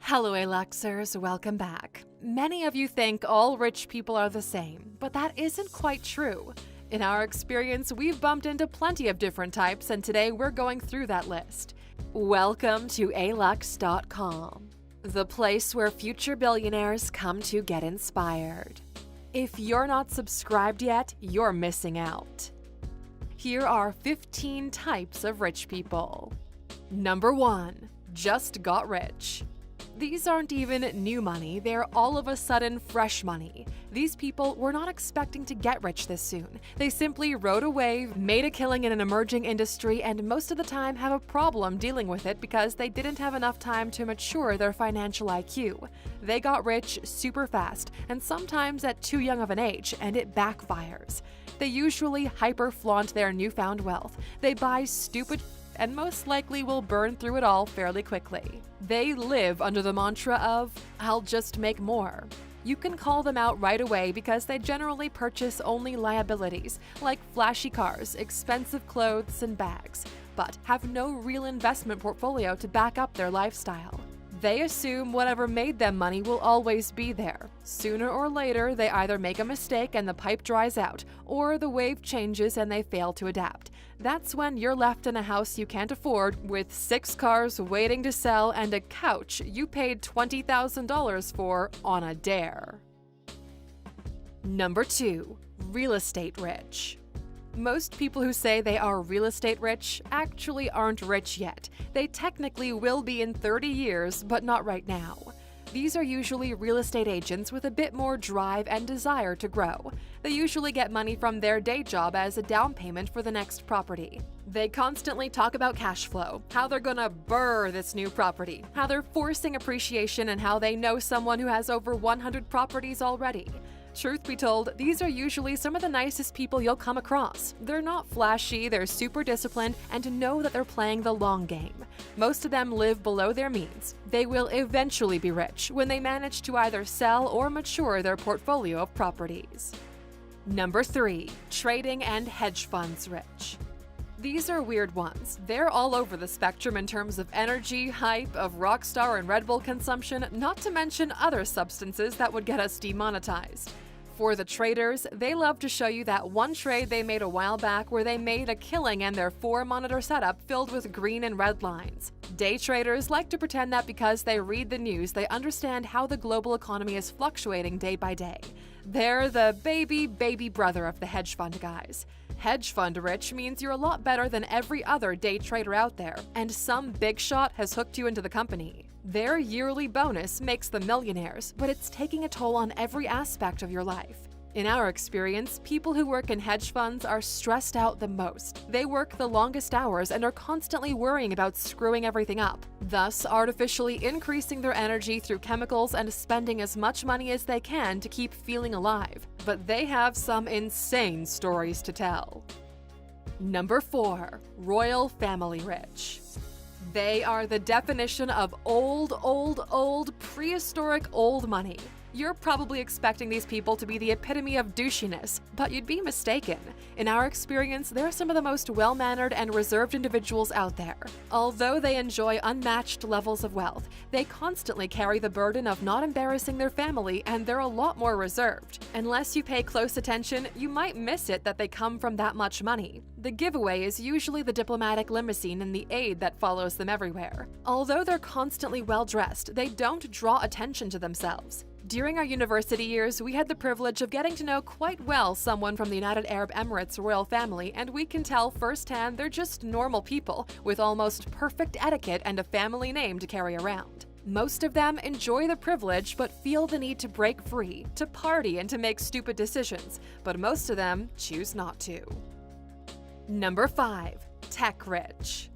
Hello, Aluxers, welcome back. Many of you think all rich people are the same, but that isn't quite true. In our experience, we've bumped into plenty of different types, and today we're going through that list. Welcome to alux.com, the place where future billionaires come to get inspired. If you're not subscribed yet, you're missing out. Here are 15 types of rich people. Number 1. Just got rich. These aren't even new money, they're all of a sudden fresh money. These people were not expecting to get rich this soon. They simply rode a wave, made a killing in an emerging industry, and most of the time have a problem dealing with it because they didn't have enough time to mature their financial IQ. They got rich super fast, and sometimes at too young of an age, and it backfires. They usually hyper-flaunt their newfound wealth. They buy stupid and most likely will burn through it all fairly quickly. They live under the mantra of, "I'll just make more." You can call them out right away because they generally purchase only liabilities, like flashy cars, expensive clothes, and bags, but have no real investment portfolio to back up their lifestyle. They assume whatever made them money will always be there. Sooner or later, they either make a mistake and the pipe dries out, or the wave changes and they fail to adapt. That's when you're left in a house you can't afford, with 6 cars waiting to sell and a couch you paid $20,000 for on a dare. Number 2. Real estate rich. Most people who say they are real estate rich actually aren't rich yet. They technically will be in 30 years, but not right now. These are usually real estate agents with a bit more drive and desire to grow. They usually get money from their day job as a down payment for the next property. They constantly talk about cash flow, how they're gonna burr this new property, how they're forcing appreciation, and how they know someone who has over 100 properties already. Truth be told, these are usually some of the nicest people you'll come across. They're not flashy, they're super disciplined, and know that they're playing the long game. Most of them live below their means. They will eventually be rich when they manage to either sell or mature their portfolio of properties. Number 3. Trading and hedge funds rich. These are weird ones. They're all over the spectrum in terms of energy, hype, of Rockstar and Red Bull consumption, not to mention other substances that would get us demonetized. For the traders, they love to show you that one trade they made a while back where they made a killing and their 4-monitor setup filled with green and red lines. Day traders like to pretend that because they read the news, they understand how the global economy is fluctuating day by day. They're the baby brother of the hedge fund guys. Hedge fund rich means you're a lot better than every other day trader out there, and some big shot has hooked you into the company. Their yearly bonus makes them millionaires, but it's taking a toll on every aspect of your life. In our experience, people who work in hedge funds are stressed out the most. They work the longest hours and are constantly worrying about screwing everything up, thus artificially increasing their energy through chemicals and spending as much money as they can to keep feeling alive. But they have some insane stories to tell. Number 4. Royal family rich. They are the definition of old, prehistoric old money. You're probably expecting these people to be the epitome of douchiness, but you'd be mistaken. In our experience, they're some of the most well-mannered and reserved individuals out there. Although they enjoy unmatched levels of wealth, they constantly carry the burden of not embarrassing their family, and they're a lot more reserved. Unless you pay close attention, you might miss it that they come from that much money. The giveaway is usually the diplomatic limousine and the aide that follows them everywhere. Although they're constantly well-dressed, they don't draw attention to themselves. During our university years, we had the privilege of getting to know quite well someone from the United Arab Emirates royal family, and we can tell firsthand they're just normal people with almost perfect etiquette and a family name to carry around. Most of them enjoy the privilege but feel the need to break free, to party, and to make stupid decisions, but most of them choose not to. Number 5. Tech rich.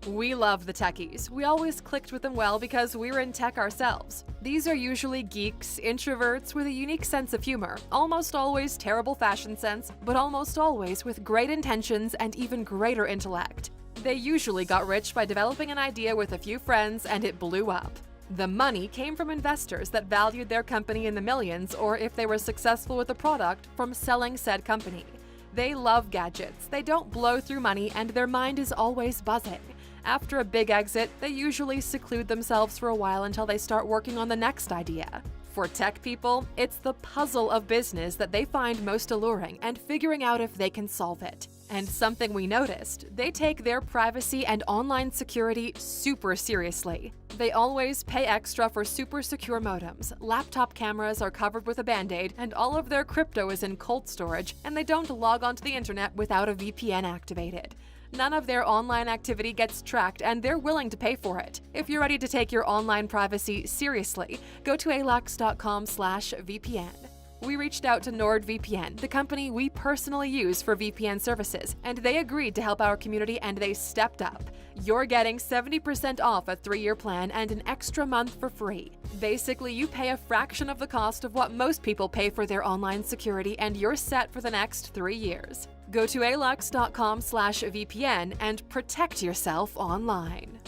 We love the techies. We always clicked with them well because we were in tech ourselves. These are usually geeks, introverts with a unique sense of humor, almost always terrible fashion sense, but almost always with great intentions and even greater intellect. They usually got rich by developing an idea with a few friends and it blew up. The money came from investors that valued their company in the millions, or if they were successful with the product, from selling said company. They love gadgets, they don't blow through money, and their mind is always buzzing. After a big exit, they usually seclude themselves for a while until they start working on the next idea. For tech people, it's the puzzle of business that they find most alluring and figuring out if they can solve it. And something we noticed, they take their privacy and online security super seriously. They always pay extra for super secure modems, laptop cameras are covered with a band-aid, and all of their crypto is in cold storage, and they don't log onto the internet without a VPN activated. None of their online activity gets tracked, and they're willing to pay for it. If you're ready to take your online privacy seriously, go to alux.com/VPN. We reached out to NordVPN, the company we personally use for VPN services, and they agreed to help our community, and they stepped up. You're getting 70% off a 3-year plan and an extra month for free. Basically, you pay a fraction of the cost of what most people pay for their online security, and you're set for the next 3 years. Go to alux.com/VPN and protect yourself online.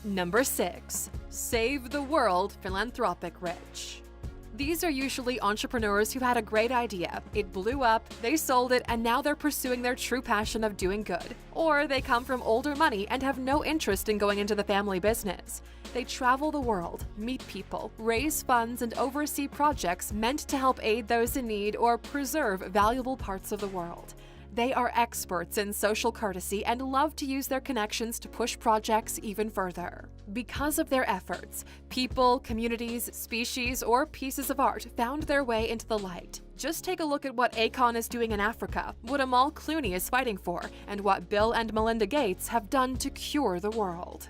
Number 6. Save the world philanthropic rich. These are usually entrepreneurs who had a great idea, it blew up, they sold it, and now they're pursuing their true passion of doing good. Or they come from older money and have no interest in going into the family business. They travel the world, meet people, raise funds, and oversee projects meant to help aid those in need or preserve valuable parts of the world. They are experts in social courtesy and love to use their connections to push projects even further. Because of their efforts, people, communities, species, or pieces of art found their way into the light. Just take a look at what Akon is doing in Africa, what Amal Clooney is fighting for, and what Bill and Melinda Gates have done to cure the world.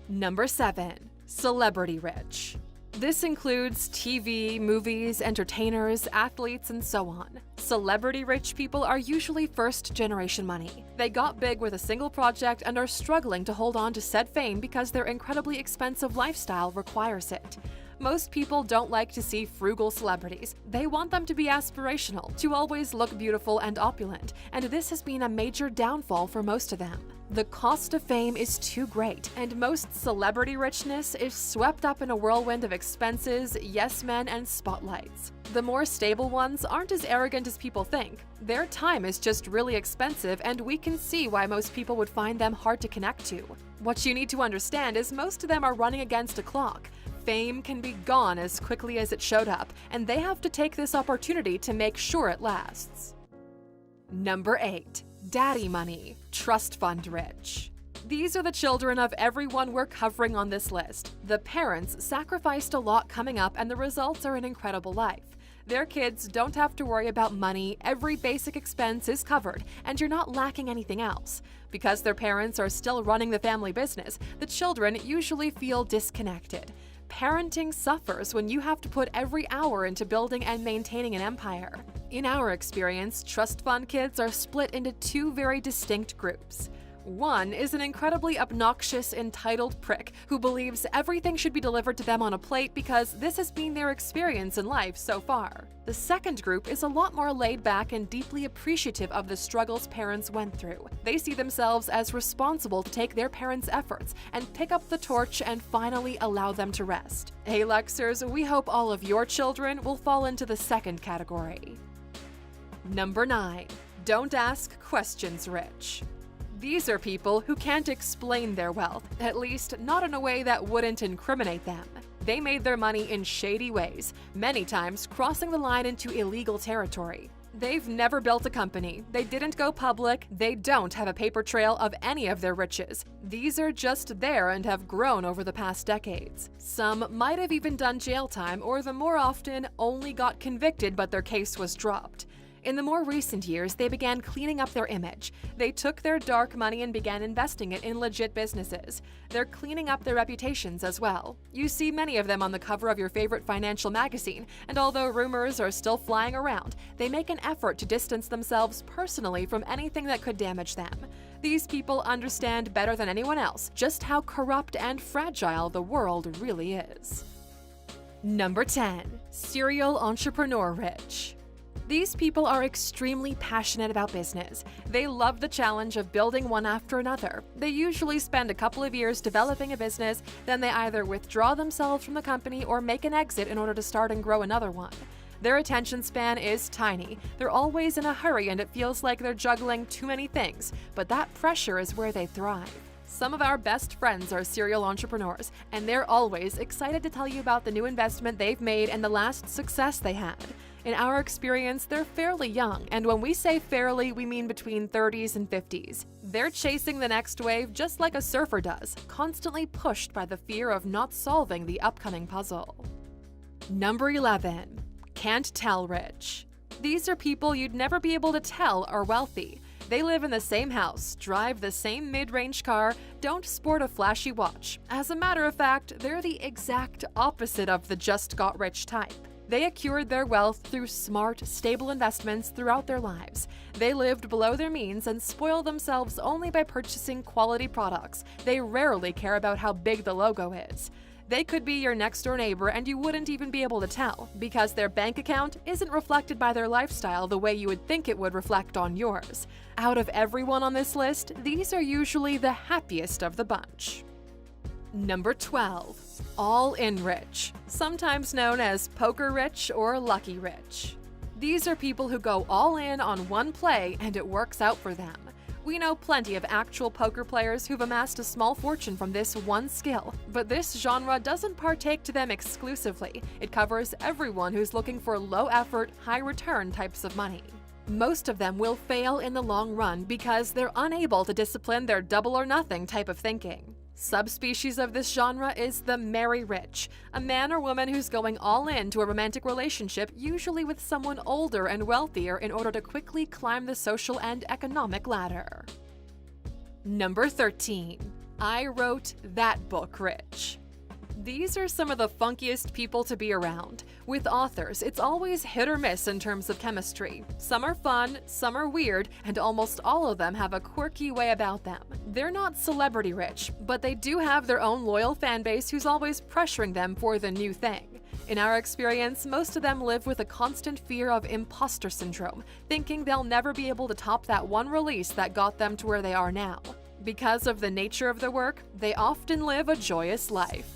Number 7. Celebrity rich. This includes TV, movies, entertainers, athletes, and so on. Celebrity rich people are usually first-generation money. They got big with a single project and are struggling to hold on to said fame because their incredibly expensive lifestyle requires it. Most people don't like to see frugal celebrities. They want them to be aspirational, to always look beautiful and opulent, and this has been a major downfall for most of them. The cost of fame is too great, and most celebrity richness is swept up in a whirlwind of expenses, yes men, and spotlights. The more stable ones aren't as arrogant as people think. Their time is just really expensive, and we can see why most people would find them hard to connect to. What you need to understand is most of them are running against a clock. Fame can be gone as quickly as it showed up, and they have to take this opportunity to make sure it lasts. Number 8. Daddy money, trust fund rich. These are the children of everyone we're covering on this list. The parents sacrificed a lot coming up, and the results are an incredible life. Their kids don't have to worry about money, every basic expense is covered, and you're not lacking anything else. Because their parents are still running the family business, the children usually feel disconnected. Parenting suffers when you have to put every hour into building and maintaining an empire. In our experience, trust fund kids are split into 2 very distinct groups. One is an incredibly obnoxious, entitled prick who believes everything should be delivered to them on a plate because this has been their experience in life so far. The second group is a lot more laid back and deeply appreciative of the struggles parents went through. They see themselves as responsible to take their parents' efforts and pick up the torch and finally allow them to rest. Hey Luxers, we hope all of your children will fall into the second category. Number 9. Don't ask questions rich. These are people who can't explain their wealth, at least not in a way that wouldn't incriminate them. They made their money in shady ways, many times crossing the line into illegal territory. They've never built a company, they didn't go public, they don't have a paper trail of any of their riches. These are just there and have grown over the past decades. Some might have even done jail time, or the more often only got convicted but their case was dropped. In the more recent years, they began cleaning up their image. They took their dark money and began investing it in legit businesses. They're cleaning up their reputations as well. You see many of them on the cover of your favorite financial magazine, and although rumors are still flying around, they make an effort to distance themselves personally from anything that could damage them. These people understand better than anyone else just how corrupt and fragile the world really is. Number 10. Serial entrepreneur rich. These people are extremely passionate about business. They love the challenge of building one after another. They usually spend a couple of years developing a business, then they either withdraw themselves from the company or make an exit in order to start and grow another one. Their attention span is tiny. They're always in a hurry and it feels like they're juggling too many things, but that pressure is where they thrive. Some of our best friends are serial entrepreneurs, and they're always excited to tell you about the new investment they've made and the last success they had. In our experience, they're fairly young, and when we say fairly, we mean between 30s and 50s. They're chasing the next wave just like a surfer does, constantly pushed by the fear of not solving the upcoming puzzle. Number 11. Can't tell rich. These are people you'd never be able to tell are wealthy. They live in the same house, drive the same mid-range car, don't sport a flashy watch. As a matter of fact, they're the exact opposite of the just got rich type. They accrued their wealth through smart, stable investments throughout their lives. They lived below their means and spoil themselves only by purchasing quality products. They rarely care about how big the logo is. They could be your next-door neighbor and you wouldn't even be able to tell, because their bank account isn't reflected by their lifestyle the way you would think it would reflect on yours. Out of everyone on this list, these are usually the happiest of the bunch. Number 12. All-in rich, sometimes known as poker rich or lucky rich. These are people who go all in on one play and it works out for them. We know plenty of actual poker players who've amassed a small fortune from this one skill, but this genre doesn't partake to them exclusively. It covers everyone who's looking for low-effort, high-return types of money. Most of them will fail in the long run because they're unable to discipline their double-or-nothing type of thinking. Subspecies of this genre is the merry rich, a man or woman who's going all in to a romantic relationship, usually with someone older and wealthier, in order to quickly climb the social and economic ladder. Number 13. I wrote that book rich. These are some of the funkiest people to be around. With authors, it's always hit or miss in terms of chemistry. Some are fun, some are weird, and almost all of them have a quirky way about them. They're not celebrity rich, but they do have their own loyal fan base who's always pressuring them for the new thing. In our experience, most of them live with a constant fear of imposter syndrome, thinking they'll never be able to top that one release that got them to where they are now. Because of the nature of the work, they often live a joyous life.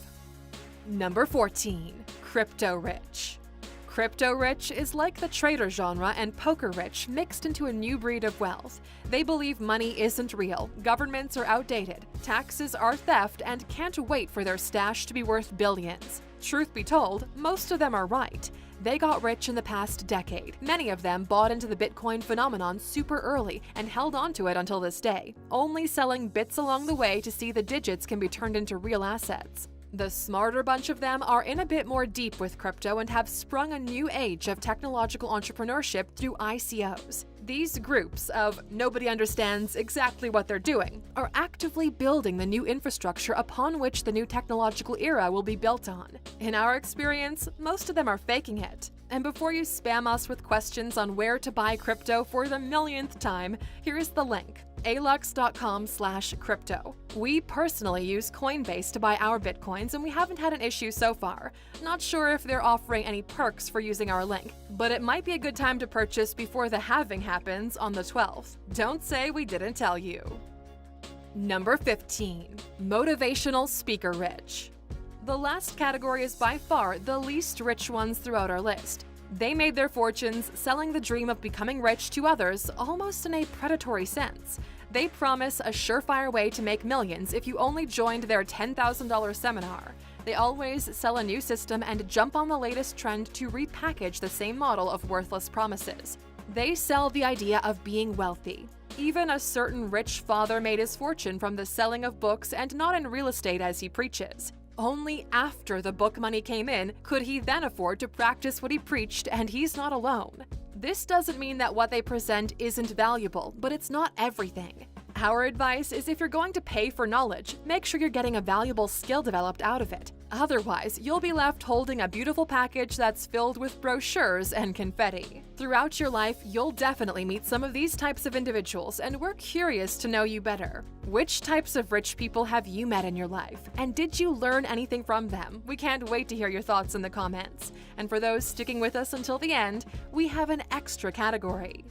Number 14. Crypto rich. Crypto rich is like the trader genre and poker rich mixed into a new breed of wealth. They believe money isn't real, governments are outdated, taxes are theft, and can't wait for their stash to be worth billions. Truth be told, most of them are right. They got rich in the past decade. Many of them bought into the Bitcoin phenomenon super early and held on to it until this day, only selling bits along the way to see the digits can be turned into real assets. The smarter bunch of them are in a bit more deep with crypto and have sprung a new age of technological entrepreneurship through ICOs. These groups of nobody understands exactly what they're doing are actively building the new infrastructure upon which the new technological era will be built on. In our experience, most of them are faking it. And before you spam us with questions on where to buy crypto for the millionth time, here's the link. alux.com/crypto. We personally use Coinbase to buy our bitcoins and we haven't had an issue so far. Not sure if they're offering any perks for using our link, but it might be a good time to purchase before the halving happens on the 12th. Don't say we didn't tell you. Number 15. Motivational speaker rich. The last category is by far the least rich ones throughout our list. They made their fortunes selling the dream of becoming rich to others almost in a predatory sense. They promise a surefire way to make millions if you only joined their $10,000 seminar. They always sell a new system and jump on the latest trend to repackage the same model of worthless promises. They sell the idea of being wealthy. Even a certain rich father made his fortune from the selling of books and not in real estate as he preaches. Only after the book money came in could he then afford to practice what he preached, and he's not alone. This doesn't mean that what they present isn't valuable, but it's not everything. Our advice is if you're going to pay for knowledge, make sure you're getting a valuable skill developed out of it. Otherwise, you'll be left holding a beautiful package that's filled with brochures and confetti. Throughout your life, you'll definitely meet some of these types of individuals, and we're curious to know you better. Which types of rich people have you met in your life? And did you learn anything from them? We can't wait to hear your thoughts in the comments. And for those sticking with us until the end, we have an extra category: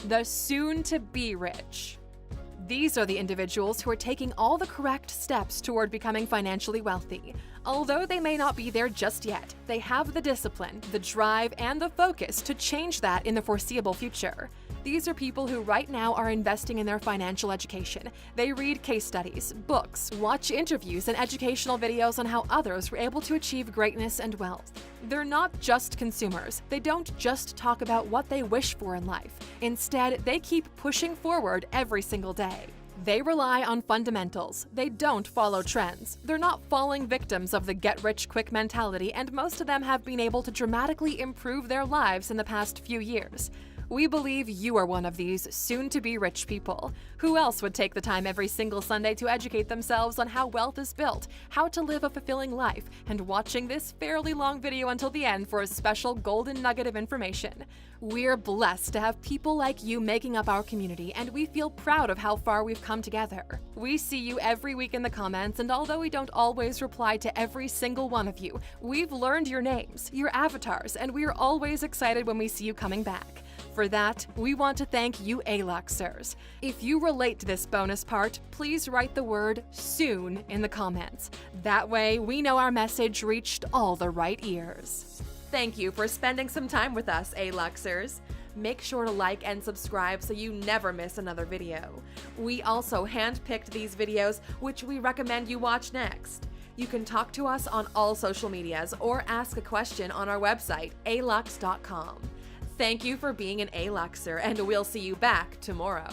the soon-to-be rich. These are the individuals who are taking all the correct steps toward becoming financially wealthy. Although they may not be there just yet, they have the discipline, the drive, and the focus to change that in the foreseeable future. These are people who right now are investing in their financial education. They read case studies, books, watch interviews, and educational videos on how others were able to achieve greatness and wealth. They're not just consumers. They don't just talk about what they wish for in life. Instead, they keep pushing forward every single day. They rely on fundamentals. They don't follow trends. They're not falling victims of the get-rich-quick mentality, and most of them have been able to dramatically improve their lives in the past few years. We believe you are one of these soon-to-be rich people. Who else would take the time every single Sunday to educate themselves on how wealth is built, how to live a fulfilling life, and watching this fairly long video until the end for a special golden nugget of information? We're blessed to have people like you making up our community, and we feel proud of how far we've come together. We see you every week in the comments, and although we don't always reply to every single one of you, we've learned your names, your avatars, and we are always excited when we see you coming back. For that, we want to thank you A-Luxers. If you relate to this bonus part, please write the word "soon" in the comments. That way, we know our message reached all the right ears. Thank you for spending some time with us, A-Luxers. Make sure to like and subscribe so you never miss another video. We also handpicked these videos, which we recommend you watch next. You can talk to us on all social medias or ask a question on our website, alux.com. Thank you for being an A-Luxer, and we'll see you back tomorrow.